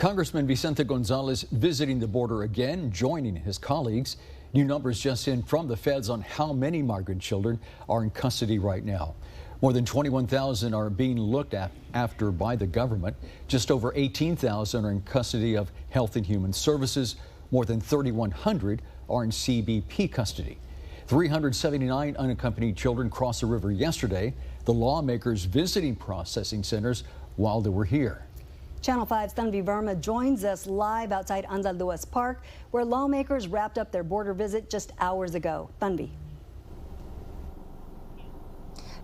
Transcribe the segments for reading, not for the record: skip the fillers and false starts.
Congressman Vicente Gonzalez visiting the border again, joining his colleagues. New numbers just in from the feds on how many migrant children are in custody right now. More than 21,000 are being looked after by the government. Just over 18,000 are in custody of Health and Human Services. More than 3,100 are in CBP custody. 379 unaccompanied children crossed the river yesterday. The lawmakers visiting processing centers while they were here. Channel 5's Tanvi Verma joins us live outside Anzal Duas Park, where lawmakers wrapped up their border visit just hours ago. Tanvi.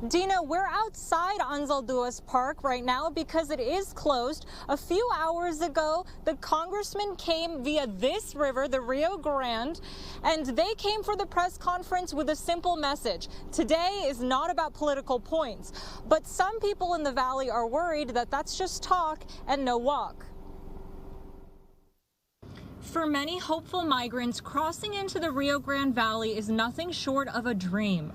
Dina, we're outside Anzal Duas Park right now because it is closed. A few hours ago, the congressman came via this river, the Rio Grande, and they came for the press conference with a simple message. Today is not about political points, but some people in the valley are worried that that's just talk and no walk. For many hopeful migrants, crossing into the Rio Grande Valley is nothing short of a dream.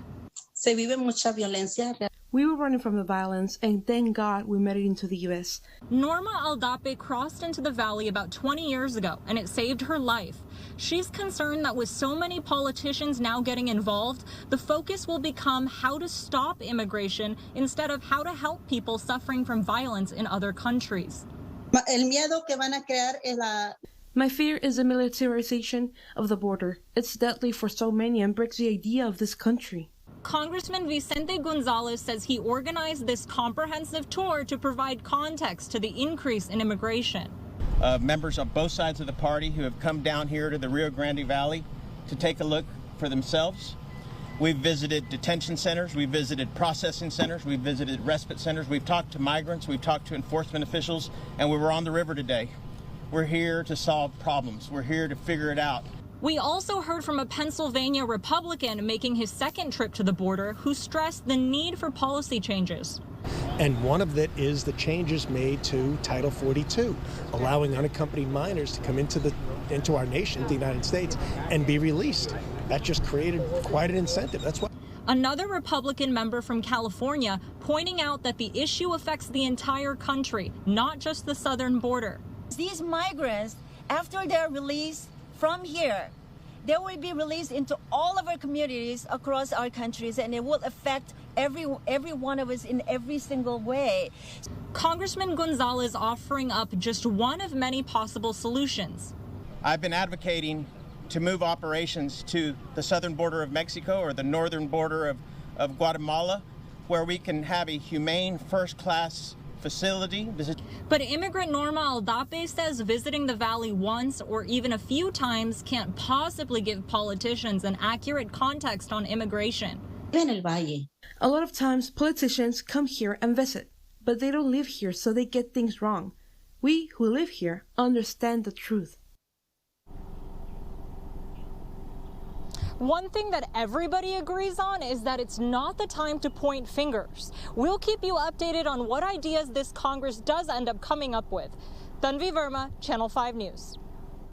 We were running from the violence, and thank God we made it into the U.S. Norma Aldape crossed into the valley about 20 years ago, and it saved her life. She's concerned that with so many politicians now getting involved, the focus will become how to stop immigration instead of how to help people suffering from violence in other countries. My fear is the militarization of the border. It's deadly for so many and breaks the idea of this country. Congressman Vicente Gonzalez says he organized this comprehensive tour to provide context to the increase in immigration. Members of both sides of the party who have come down here to the Rio Grande Valley to take a look for themselves. We've visited detention centers, we've visited processing centers, we've visited respite centers, we've talked to migrants, we've talked to enforcement officials, and we were on the river today. We're here to solve problems. We're here to figure it out. We also heard from a Pennsylvania Republican making his second trip to the border who stressed the need for policy changes. And one of it is the changes made to Title 42, allowing unaccompanied minors to come into our nation, the United States, and be released. That just created quite an incentive. That's why. Another Republican member from California pointing out that the issue affects the entire country, not just the southern border. These migrants, after they're released from here, they will be released into all of our communities across our countries, and it will affect every one of us in every single way. Congressman Gonzalez offering up just one of many possible solutions. I've been advocating to move operations to the southern border of Mexico or the northern border of Guatemala, where we can have a humane first-class facility. But immigrant Norma Aldape says visiting the valley once or even a few times can't possibly give politicians an accurate context on immigration. A lot of times politicians come here and visit, but they don't live here, so they get things wrong. We who live here understand the truth. One thing that everybody agrees on is that it's not the time to point fingers. We'll keep you updated on what ideas this Congress does end up coming up with. Tanvi Verma, Channel 5 News.